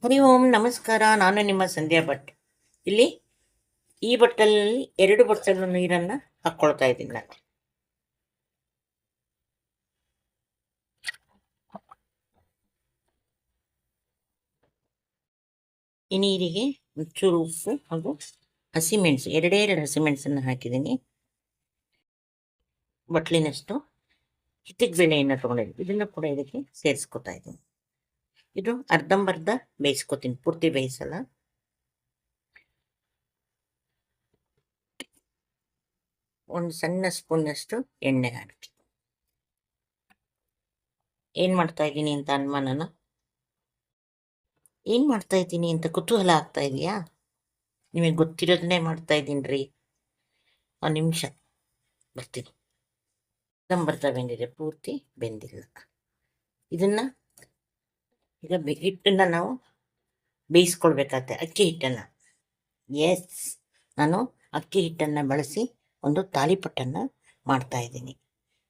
ಹರಿ ಓಂ ನಮಸ್ಕಾರ. ನಾನು ನಿಮ್ಮ ಸಂಧ್ಯಾ ಭಟ್. ಇಲ್ಲಿ ಈ ಬಟ್ಟಲಲ್ಲಿ 2 ಬಟ್ಟಲು ನೀರನ್ನು ಹಾಕ್ಕೊಳ್ತಾ ಇದ್ದೀನಿ ನಾನು. ಈ ನೀರಿಗೆ ಒಂಚೂರು ಉಪ್ಪು ಹಾಗೂ ಹಸಿಮೆಣಸು, ಎರಡೇ 2 ಹಸಿಮೆಣಸನ್ನು ಹಾಕಿದ್ದೀನಿ. ಬಟ್ಲಿನಷ್ಟು ಹಿಟ್ಟಿಗೆ ಬೇಳೆಯನ್ನು ತೊಗೊಂಡಿದ್ದೀನಿ, ಇದನ್ನು ಕೂಡ ಇದಕ್ಕೆ ಸೇರಿಸ್ಕೊತಾ ಇದ್ದೀನಿ. ಇದು ಅರ್ಧಂಬರ್ಧ ಬೇಯಿಸ್ಕೊತೀನಿ, ಪೂರ್ತಿ ಬೇಯಿಸಲ್ಲ. ಒಂದು ಸಣ್ಣ ಸ್ಪೂನ್ನಷ್ಟು ಎಣ್ಣೆ ಹಾಕಿ. ಏನು ಮಾಡ್ತಾ ಇದ್ದೀನಿ ಅಂತ ಅನುಮಾನನ? ಏನು ಮಾಡ್ತಾ ಇದ್ದೀನಿ ಅಂತ ಕುತೂಹಲ ಆಗ್ತಾ ಇದೆಯಾ? ನಿಮಗೆ ಗೊತ್ತಿರೋದನ್ನೇ ಮಾಡ್ತಾ ಇದ್ದೀನಿ ರೀ. ಒಂದು ನಿಮಿಷ ಬರ್ತೀನಿ. ಅರ್ಧಂಬರ್ಧ ಬೆಂದಿದೆ, ಪೂರ್ತಿ ಬೆಂದಿಲ್ಲ. ಇದನ್ನು ಈಗ ಹಿಟ್ಟನ್ನು ನಾವು ಬೇಯಿಸ್ಕೊಳ್ಬೇಕಾಗತ್ತೆ, ಅಕ್ಕಿ ಹಿಟ್ಟನ್ನು. ಎಸ್, ನಾನು ಅಕ್ಕಿ ಹಿಟ್ಟನ್ನು ಬಳಸಿ ಒಂದು ತಾಲಿಪಟ್ಟನ್ನು ಮಾಡ್ತಾ ಇದ್ದೀನಿ.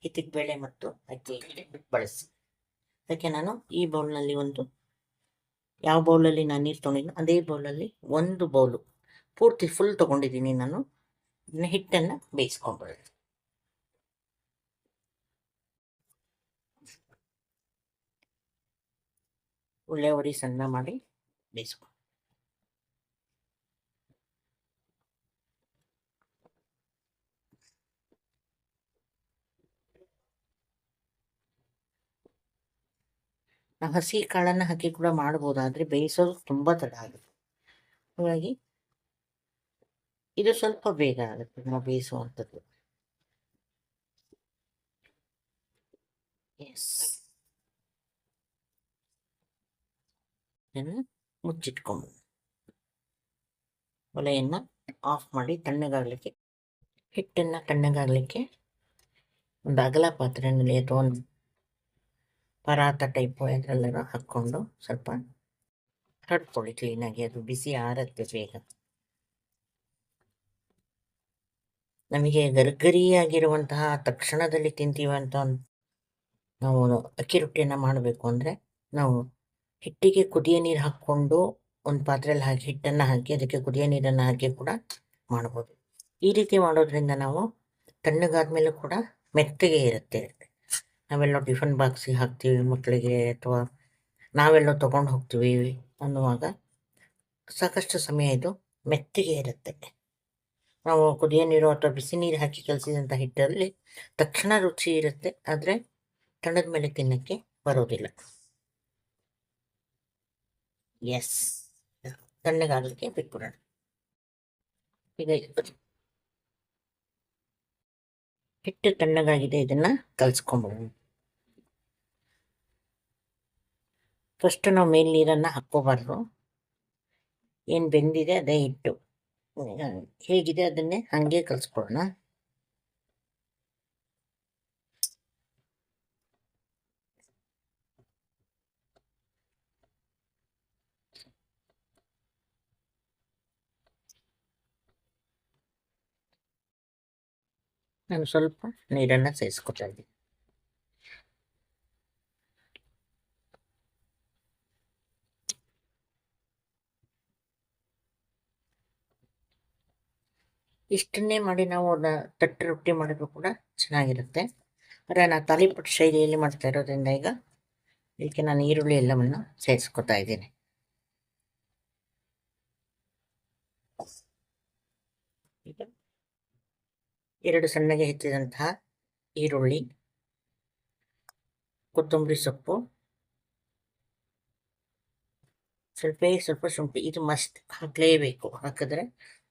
ಹಿಟ್ಟಿಗೆ ಬೇಳೆ ಮತ್ತು ಅಕ್ಕಿ ಹಿಟ್ಟು ಬಳಸಿ. ಅದಕ್ಕೆ ನಾನು ಈ ಬೌಲ್ನಲ್ಲಿ ಯಾವ ಬೌಲಲ್ಲಿ ನಾನು ನೀರು ತೊಗೊಂಡಿದ್ದೀನಿ ಅದೇ ಬೌಲಲ್ಲಿ 1 ಬೌಲು ಪೂರ್ತಿ ಫುಲ್ ತೊಗೊಂಡಿದ್ದೀನಿ. ನಾನು ಇದನ್ನ ಹಿಟ್ಟನ್ನು ಬೇಯಿಸ್ಕೊಂಡ್ಬಿಡ್ತೀನಿ. ಒಳ್ಳೆ ಉರಿ ಸಣ್ಣ ಮಾಡಿ ಬೇಯಿಸ್ಕೊಂಡು ನಾವು ಹಸಿ ಕಾಳನ್ನು ಹಾಕಿ ಕೂಡ ಮಾಡ್ಬೋದು, ಆದರೆ ಬೇಯಿಸೋದು ತುಂಬ ತಡ ಆಗುತ್ತೆ. ಹಾಗಾಗಿ ಇದು ಸ್ವಲ್ಪ ಬೇಗ ಆಗುತ್ತೆ ನಾವು ಬೇಯಿಸುವಂಥದ್ದು. ಎಸ್, ಇದನ್ನು ಮುಚ್ಚಿಟ್ಕೊಂಡು ಒಲೆಯನ್ನು ಆಫ್ ಮಾಡಿ ತಣ್ಣಗಾಗಲಿಕ್ಕೆ, ಹಿಟ್ಟನ್ನು ತಣ್ಣಗಾಗಲಿಕ್ಕೆ ಒಂದು ಅಗಲ ಪಾತ್ರೆಯಲ್ಲಿ ಅಥವಾ ಒಂದು ಪರಾತ ಟೈಪು ಅದರಲ್ಲೆಲ್ಲ ಹಾಕ್ಕೊಂಡು ಸ್ವಲ್ಪ ಹರಡ್ಕೊಳ್ಳಿ ಕ್ಲೀನಾಗಿ. ಅದು ಬಿಸಿ ಆರತ್ತೆ ಬೇಗ. ನಮಗೆ ಗರ್ಗರಿಯಾಗಿರುವಂತಹ ತಕ್ಷಣದಲ್ಲಿ ತಿಂತೀವಂತ ನಾವು ಅಕ್ಕಿ ರೊಟ್ಟಿಯನ್ನು ಮಾಡಬೇಕು ಅಂದರೆ ನಾವು ಹಿಟ್ಟಿಗೆ ಕುದಿಯ ನೀರು ಹಾಕ್ಕೊಂಡು ಒಂದು ಪಾತ್ರೆಯಲ್ಲಿ ಹಾಕಿ ಹಿಟ್ಟನ್ನು ಹಾಕಿ ಅದಕ್ಕೆ ಕುದಿಯ ನೀರನ್ನು ಹಾಕಿ ಕೂಡ ಮಾಡ್ಬೋದು. ಈ ರೀತಿ ಮಾಡೋದ್ರಿಂದ ನಾವು ತಣ್ಣಗಾದ ಮೇಲೂ ಕೂಡ ಮೆತ್ತಗೆ ಇರುತ್ತೆ. ನಾವೆಲ್ಲೋ ಟಿಫನ್ ಬಾಕ್ಸಿಗೆ ಹಾಕ್ತೀವಿ ಮಕ್ಕಳಿಗೆ, ಅಥವಾ ನಾವೆಲ್ಲೋ ತೊಗೊಂಡು ಹೋಗ್ತೀವಿ ಅನ್ನುವಾಗ ಸಾಕಷ್ಟು ಸಮಯ ಇದು ಮೆತ್ತಗೆ ಇರುತ್ತೆ. ನಾವು ಕುದಿಯೋ ನೀರು ಅಥವಾ ಬಿಸಿ ನೀರು ಹಾಕಿ ಕಲಸಿದಂಥ ಹಿಟ್ಟಲ್ಲಿ ತಕ್ಷಣ ರುಚಿ ಇರುತ್ತೆ, ಆದರೆ ತಣ್ಣದ ಮೇಲೆ ತಿನ್ನೋಕ್ಕೆ ಬರೋದಿಲ್ಲ. ಎಸ್, ತಣ್ಣಗಾಗಲಿಕ್ಕೆ ಬಿಟ್ಬಿಡೋಣ. ಈಗ ಹಿಟ್ಟು ತಣ್ಣಗಾಗಿದೆ, ಇದನ್ನು ಕಲಿಸ್ಕೊಂಬಿಡೋಣ. ಫಸ್ಟ್ ನಾವು ಮೇಲೆ ನೀರನ್ನು ಹಾಕ್ಕೋಬಾರ್ದು. ಏನು ಬೆಂದಿದೆ ಅದೇ ಹಿಟ್ಟು ಹೇಗಿದೆ ಅದನ್ನೇ ಹಾಗೆ ಕಲಿಸ್ಕೊಳ್ಳೋಣ. ನಾನು ಸ್ವಲ್ಪ ನೀರನ್ನು ಸೇರಿಸ್ಕೊತಾ ಇದ್ದೀನಿ. ಇಷ್ಟನ್ನೇ ಮಾಡಿ ನಾವು ತಟ್ಟೆ ರೊಟ್ಟಿ ಮಾಡಿದ್ರು ಕೂಡ ಚೆನ್ನಾಗಿರುತ್ತೆ. ಆದರೆ ನಾನು ತಾಲಿಪಟ್ಟು ಶೈಲಿಯಲ್ಲಿ ಮಾಡ್ತಾ ಇರೋದ್ರಿಂದ ಈಗ ಇದಕ್ಕೆ ನಾನು ಈರುಳ್ಳಿ ಎಲ್ಲವನ್ನು ಸೇರಿಸ್ಕೊತಾ ಇದ್ದೀನಿ. ಈಗ 2 ಸಣ್ಣಗೆ ಹೆಚ್ಚಿದಂತಹ ಈರುಳ್ಳಿ, ಕೊತ್ತಂಬರಿ ಸೊಪ್ಪು, ಸ್ವಲ್ಪ ಶುಂಠಿ, ಇದು ಮಸ್ಟ್ ಹಾಕಲೇಬೇಕು, ಹಾಕಿದ್ರೆ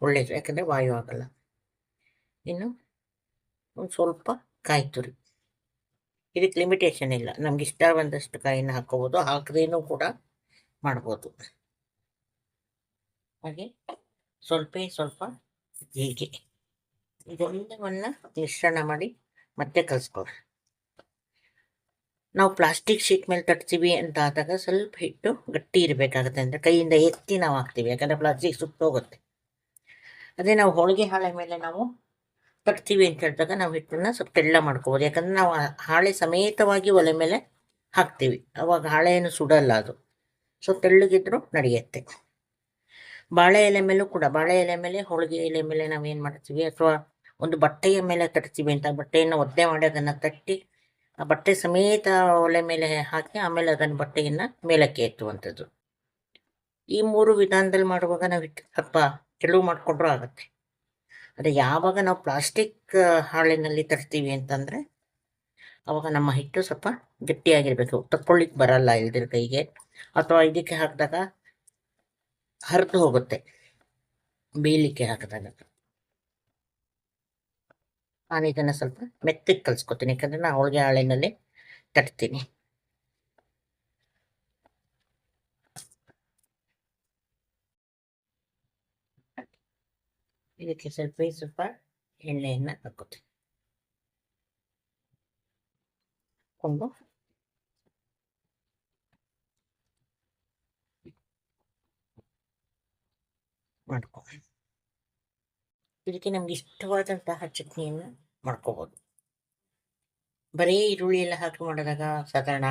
ಒಳ್ಳೆಯದು, ಯಾಕಂದರೆ ವಾಯು ಆಗಲ್ಲ. ಇನ್ನು ಒಂದು ಸ್ವಲ್ಪ ಕಾಯಿ ತುರಿ. ಇದಕ್ಕೆ ಲಿಮಿಟೇಷನ್ ಇಲ್ಲ, ನಮ್ಗೆ ಇಷ್ಟ ಬಂದಷ್ಟು ಕಾಯಿನ ಹಾಕೋಬೋದು, ಹಾಕದೇನೂ ಕೂಡ ಮಾಡ್ಬೋದು. ಹಾಗೆ ಸ್ವಲ್ಪ ಹೀಗೆ ಇದೆಲ್ಲವನ್ನು ಮಿಶ್ರಣ ಮಾಡಿ ಮತ್ತೆ ಕಲಿಸ್ಕೊಳ್ರಿ. ನಾವು ಪ್ಲಾಸ್ಟಿಕ್ ಶೀಟ್ ಮೇಲೆ ತಟ್ತೀವಿ ಅಂತ ಆದಾಗ ಸ್ವಲ್ಪ ಹಿಟ್ಟು ಗಟ್ಟಿ ಇರಬೇಕಾಗುತ್ತೆ, ಅಂದರೆ ಕೈಯಿಂದ ಎತ್ತಿ ನಾವು ಹಾಕ್ತೀವಿ, ಯಾಕಂದರೆ ಪ್ಲಾಸ್ಟಿಕ್ ಸುಟ್ಟೋಗುತ್ತೆ. ಅದೇ ನಾವು ಹೋಳಿಗೆ ಹಾಳೆ ಮೇಲೆ ನಾವು ತಟ್ತೀವಿ ಅಂತ ಹೇಳಿದಾಗ ನಾವು ಹಿಟ್ಟನ್ನು ಸ್ವಲ್ಪ ತೆಳ್ಳ ಮಾಡ್ಕೋಬೋದು, ಯಾಕಂದರೆ ನಾವು ಹಾಳೆ ಸಮೇತವಾಗಿ ಒಲೆ ಮೇಲೆ ಹಾಕ್ತೀವಿ, ಅವಾಗ ಹಾಳೆಯನ್ನು ಸುಡಲ್ಲ ಅದು. ಸೊ ತೆಳ್ಳಗಿದ್ರು ನಡೆಯುತ್ತೆ. ಬಾಳೆ ಎಲೆ ಮೇಲೂ ಕೂಡ, ಬಾಳೆ ಎಲೆ ಮೇಲೆ, ಹೋಳಿಗೆ ಎಲೆ ಮೇಲೆ ನಾವೇನು ಮಾಡ್ತೀವಿ, ಅಥವಾ ಒಂದು ಬಟ್ಟೆಯ ಮೇಲೆ ತಟ್ತೀವಿ ಅಂತ, ಬಟ್ಟೆಯನ್ನು ಒದ್ದೆ ಮಾಡಿ ಅದನ್ನು ತಟ್ಟಿ ಆ ಬಟ್ಟೆ ಸಮೇತ ಒಲೆ ಮೇಲೆ ಹಾಕಿ ಆಮೇಲೆ ಅದನ್ನು ಬಟ್ಟೆಯನ್ನು ಮೇಲಕ್ಕೆ ಎತ್ತುವಂಥದ್ದು. ಈ 3 ವಿಧಾನದಲ್ಲಿ ಮಾಡುವಾಗ ನಾವು ಹಿಟ್ಟು ಸ್ವಲ್ಪ ತೆಳು ಮಾಡಿಕೊಂಡ್ರೂ ಆಗುತ್ತೆ. ಆದರೆ ಯಾವಾಗ ನಾವು ಪ್ಲಾಸ್ಟಿಕ್ ಹಾಳೆನಲ್ಲಿ ತರ್ತೀವಿ ಅಂತಂದರೆ ಅವಾಗ ನಮ್ಮ ಹಿಟ್ಟು ಸ್ವಲ್ಪ ಗಟ್ಟಿಯಾಗಿರಬೇಕು, ತಕ್ಕೊಳ್ಳಿಕ್ಕೆ ಬರಲ್ಲ ಇಲ್ದಿರ ಕೈಗೆ, ಅಥವಾ ಇದಕ್ಕೆ ಹಾಕಿದಾಗ ಹರಿದು ಹೋಗುತ್ತೆ ಬೇಯಲಿಕ್ಕೆ ಹಾಕಿದಾಗ. ನಾನು ಇದನ್ನು ಸ್ವಲ್ಪ ಮೆತ್ತಗೆ ಕಲಿಸ್ಕೊತೀನಿ, ಯಾಕಂದರೆ ನಾನು ಹೋಳಿಗೆ ಹಾಳೆನಲ್ಲಿ ತಟ್ತೀನಿ. ಇದಕ್ಕೆ ಸ್ವಲ್ಪ ಎಣ್ಣೆಯನ್ನು ಹಾಕೋತೀನಿ, ಕೊಂಡು ಮಾಡ್ಕೊ. ಇದಕ್ಕೆ ನಮ್ಗೆ ಇಷ್ಟವಾದಂತಹ ಚಟ್ನಿಯನ್ನು ಮಾಡ್ಕೋಬೋದು. ಬರೀ ಈರುಳ್ಳಿ ಎಲ್ಲ ಹಾಕಿ ಮಾಡಿದಾಗ ಸಾಧಾರಣ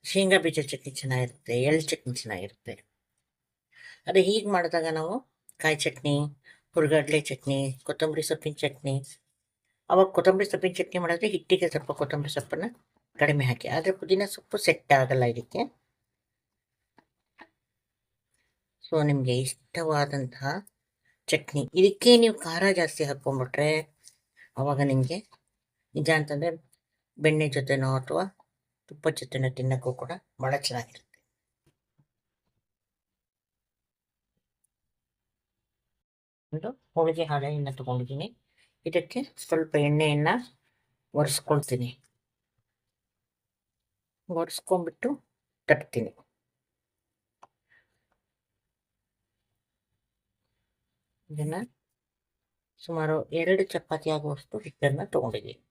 ಶೇಂಗಾ ಬೀಜ ಚಟ್ನಿ ಚೆನ್ನಾಗಿರುತ್ತೆ, ಎಳ್ಳು ಚಟ್ನಿ ಚೆನ್ನಾಗಿರುತ್ತೆ. ಅದೇ ಹೀಗೆ ಮಾಡಿದಾಗ ನಾವು ಕಾಯಿ ಚಟ್ನಿ, ಹುರ್ಗಡ್ಲೆ ಚಟ್ನಿ, ಕೊತ್ತಂಬರಿ ಸೊಪ್ಪಿನ ಚಟ್ನಿ, ಅವಾಗ ಕೊತ್ತಂಬರಿ ಸೊಪ್ಪಿನ ಚಟ್ನಿ ಮಾಡಿದ್ರೆ ಹಿಟ್ಟಿಗೆ ಸ್ವಲ್ಪ ಕೊತ್ತಂಬರಿ ಸೊಪ್ಪನ್ನು ಕಡಿಮೆ ಹಾಕಿ, ಆದರೆ ಪುದೀನ ಸೊಪ್ಪು ಸೆಟ್ ಆಗಲ್ಲ ಇದಕ್ಕೆ. ಸೊ ನಿಮಗೆ ಇಷ್ಟವಾದಂತಹ ಚಟ್ನಿ. ಇದಕ್ಕೆ ನೀವು ಖಾರ ಜಾಸ್ತಿ ಹಾಕ್ಕೊಂಡ್ಬಿಟ್ರೆ ಅವಾಗ ನಿಮಗೆ ನಿಜ ಅಂತಂದರೆ ಬೆಣ್ಣೆ ಜೊತೆನೋ ಅಥವಾ ತುಪ್ಪದ ಜೊತೆನೋ ತಿನ್ನೋಕ್ಕೂ ಕೂಡ ಭಾಳ ಚೆನ್ನಾಗಿರುತ್ತೆ. ಒಂದು ಹೋಳಿಗೆ ಹಾಳೆಯನ್ನು ತೊಗೊಂಡಿದ್ದೀನಿ, ಇದಕ್ಕೆ ಸ್ವಲ್ಪ ಎಣ್ಣೆಯನ್ನು ಒರೆಸ್ಕೊಳ್ತೀನಿ, ಒರೆಸ್ಕೊಂಡ್ಬಿಟ್ಟು ತಟ್ತೀನಿ. ಇದನ್ನು ಸುಮಾರು 2 ಚಪಾತಿ ಆಗುವಷ್ಟು ಹಿಟ್ಟನ್ನು ತೊಗೊಂಡಿದ್ದೀನಿ.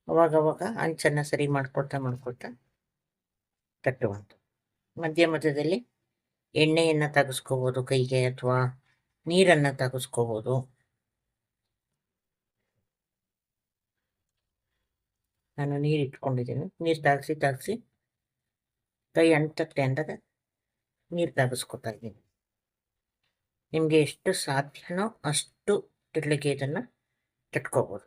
ಅವಾಗವಾಗ ಅಂಚನ್ನು ಸರಿ ಮಾಡ್ಕೊಳ್ತಾ ತಟ್ಟುವಂಥ. ಮಧ್ಯದಲ್ಲಿ ಎಣ್ಣೆಯನ್ನು ತೆಗೆಸ್ಕೋಬೋದು ಕೈಗೆ, ಅಥವಾ ನೀರನ್ನು ತೆಗೆಸ್ಕೋಬೋದು. ನಾನು ನೀರು ಇಟ್ಕೊಂಡಿದ್ದೀನಿ, ನೀರು ತಾಗಿಸಿ ಕೈ ಅಂಟತ್ತೆ ಅಂದಾಗ ನೀರು ತಾಗಿಸ್ಕೊತಾ ಇದ್ದೀನಿ. ನಿಮಗೆ ಎಷ್ಟು ಸಾಧ್ಯನೋ ಅಷ್ಟು ತೆಳ್ಳಗೆ ಇದನ್ನು ತಟ್ಕೋಬೋದು.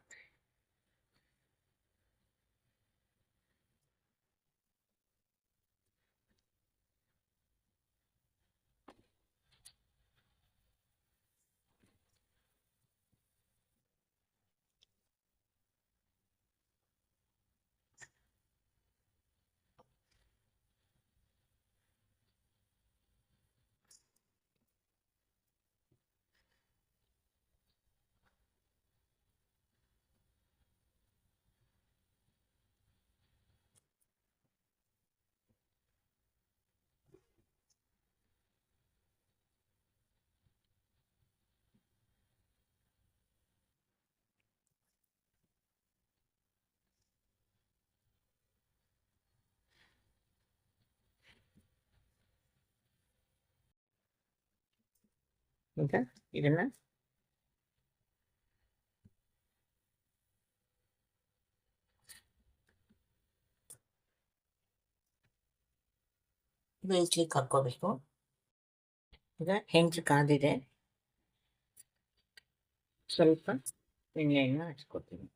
ಈಗ ಇದನ್ನು ಬೇಯಿಸ್ಲಿಕ್ಕೆ ಹಾಕ್ಕೋಬೇಕು. ಈಗ ಹೆಂಚು ಕಾದಿದೆ, ಸ್ವಲ್ಪ ಎಣ್ಣೆಯನ್ನು ಹಚ್ಕೋತೀನಿ.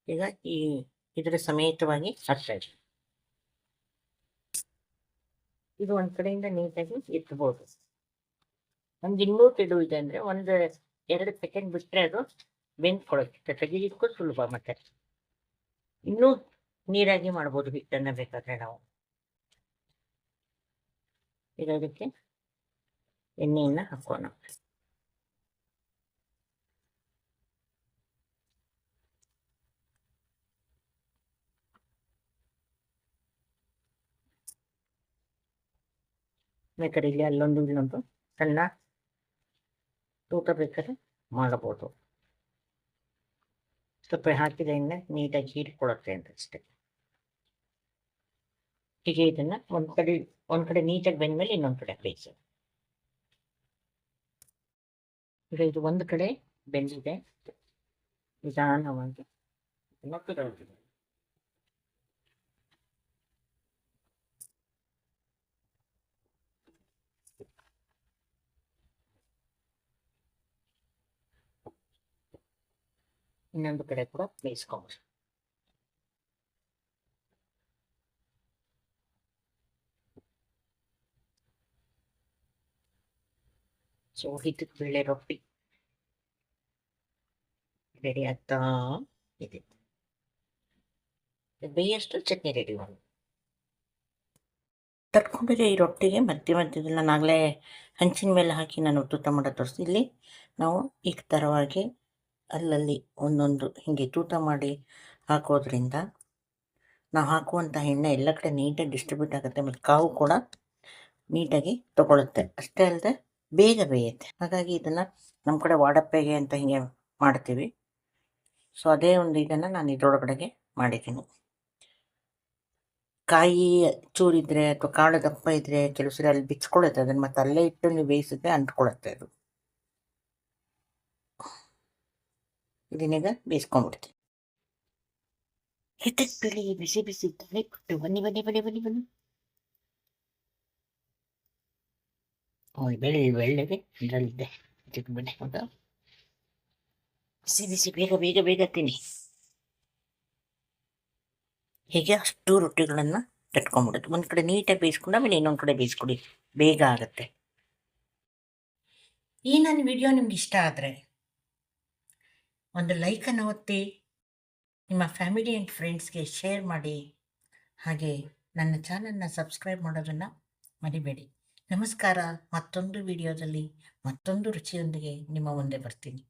ಈಗ ಇದರ ಸಮೇತವಾಗಿ ಹಾಕ್ತಾ ಇದ್ದೀನಿ. ಇದು ಒಂದು ಕಡೆಯಿಂದ ನೀಟಾಗಿ ಎತ್ತಬಹುದು. ನಮ್ಗೆ ಇನ್ನೂ ತೆಳು ಇದೆ ಅಂದರೆ 1-2 ಸೆಕೆಂಡ್ ಬಿಟ್ಟರೆ ಅದು ಬೆಂದ್ಕೊಳುತ್ತೆ, ತೆಗಿಲಿಕ್ಕೂ ಸುಲಭ. ಮತ್ತೆ ಇನ್ನೂ ನೀರಾಗಿ ಮಾಡ್ಬೋದು ಹಿಟ್ಟನ್ನು ಬೇಕಾದರೆ ನಾವು. ಈಗ ಅದಕ್ಕೆ ಎಣ್ಣೆಯನ್ನು ಹಾಕೋಣ. ಬೇಕಾದ್ರೆ ಇಲ್ಲಿ ಅಲ್ಲೊಂದು ಇಲ್ಲೊಂದು ಸಣ್ಣ ತೂಕ ಬೇಕಾದ್ರೆ ಮಾಡಬಹುದು. ಸ್ವಲ್ಪ ಹಾಕಿದ ಎಣ್ಣೆ ನೀಟಾಗಿ ಹೀರಿಕೊಳ್ಳುತ್ತೆ ಅಂತ ಅಷ್ಟೇ. ಹೀಗೆ ಇದನ್ನು ಒಂದು ಕಡೆ ನೀಟಾಗಿ ಬೆಂದ್ಮೇಲೆ ಇನ್ನೊಂದು ಕಡೆ ಬೇಯಿಸೋದು. ಈಗ ಇದು ಒಂದು ಕಡೆ ಬೆಂದಿದೆ, ನಿಧಾನವಾಗಿ ಇನ್ನೊಂದು ಕಡೆ ಕೂಡ ಬೇಯಿಸ್ಕೊಂಡ್ರಿ. ಸೊ ಹಿದ್ದಕ್ಕೆ ಬೇಳೆ ರೊಟ್ಟಿ ರೆಡಿ ಆಗ್ತಾ ಇದೆ. ಬೇಯಷ್ಟು ಚಟ್ನಿ ರೆಡಿ ಮಾಡಿ ತಟ್ಕೊಂಡಿರೋ ಈ ರೊಟ್ಟಿಗೆ ಮಧ್ಯದಲ್ಲಿ ನಾನಾಗಲೇ ಹಂಚಿನ ಮೇಲೆ ಹಾಕಿ ನಾನು ತೂತ ಮಾಡೋ ತೋರಿಸಿ. ಇಲ್ಲಿ ನಾವು ಈ ಥರವಾಗಿ ಅಲ್ಲಲ್ಲಿ ಒಂದೊಂದು ಹೀಗೆ ತೂತ ಮಾಡಿ ಹಾಕೋದ್ರಿಂದ ನಾವು ಹಾಕುವಂಥ ಎಣ್ಣೆ ಎಲ್ಲ ಕಡೆ ನೀಟಾಗಿ ಡಿಸ್ಟ್ರಿಬ್ಯೂಟ್ ಆಗುತ್ತೆ ಮತ್ತು ಕಾವು ಕೂಡ ನೀಟಾಗಿ ತಗೊಳುತ್ತೆ. ಅಷ್ಟೇ ಅಲ್ಲದೆ ಬೇಗ ಬೇಯುತ್ತೆ. ಹಾಗಾಗಿ ಇದನ್ನು ನಮ್ಮ ಕಡೆ ವಾಡಪ್ಪೆಗೆ ಅಂತ ಹೀಗೆ ಮಾಡ್ತೀವಿ. ಸೊ ಅದೇ ಒಂದು ಇದನ್ನು ನಾನು ಇದರೊಳಗಡೆಗೆ ಮಾಡಿದ್ದೀನಿ. ಕಾಯಿ ಚೂರಿದ್ರೆ ಅಥವಾ ಕಾಳು ದಪ್ಪ ಇದ್ದರೆ ಕೆಲವು ಸರಿ ಅಲ್ಲಿ ಬಿಚ್ಕೊಳ್ಳುತ್ತೆ. ಅದನ್ನು ಮತ್ತೆ ಅಲ್ಲೇ ಇಟ್ಟು ನೀವು ಬೇಯಿಸಿದ್ರೆ ಅಂಟ್ಕೊಳ್ಳುತ್ತೆ ಅದು. ಇದನ್ನೀಗ ಬೇಯಿಸ್ಕೊಂಡ್ಬಿಡ್ತೀನಿ. ಹಿಟ್ಟಕ್ಕೆ ಬೇಳೆ ಬಿಸಿ ಬಿಸಿ ಇದ್ದಾನೆ ಕೊಟ್ಟು ಬನ್ನಿ ಬನ್ನಿ ಬನ್ನಿ ಬನ್ನಿ ಬನ್ನಿ. ಬೆಳ್ಳಿಗೆ ಇದರಲ್ಲಿದ್ದೆ ಇದಕ್ಕೆ ಬನ್ನಿ. ಹೌದಾ, ಬಿಸಿ ಬಿಸಿ ಬೇಗ ಬೇಗ ಬೇಗ ತಿನ್ನಿ. ಹೀಗೆ ಅಷ್ಟು ರೊಟ್ಟಿಗಳನ್ನು ತಟ್ಕೊಂಡ್ಬಿಡುತ್ತೆ. ಒಂದು ಕಡೆ ನೀಟಾಗಿ ಬೇಯಿಸ್ಕೊಂಡು ಆಮೇಲೆ ಇನ್ನೊಂದು ಕಡೆ ಬೇಯಿಸ್ಕೊಡಿ, ಬೇಗ ಆಗುತ್ತೆ. ಈ ನನ್ನ ವಿಡಿಯೋ ನಿಮ್ಗೆ ಇಷ್ಟ ಆದರೆ ಒಂದು ಲೈಕನ್ನು ಒತ್ತಿ, ನಿಮ್ಮ ಫ್ಯಾಮಿಲಿ ಆ್ಯಂಡ್ ಫ್ರೆಂಡ್ಸ್ಗೆ ಶೇರ್ ಮಾಡಿ, ಹಾಗೆ ನನ್ನ ಚಾನಲ್ನ ಸಬ್ಸ್ಕ್ರೈಬ್ ಮಾಡೋದನ್ನು ಮರಿಬೇಡಿ. ನಮಸ್ಕಾರ. ಮತ್ತೊಂದು ವಿಡಿಯೋದಲ್ಲಿ ಮತ್ತೊಂದು ರುಚಿಯೊಂದಿಗೆ ನಿಮ್ಮ ಮುಂದೆ ಬರ್ತೀನಿ.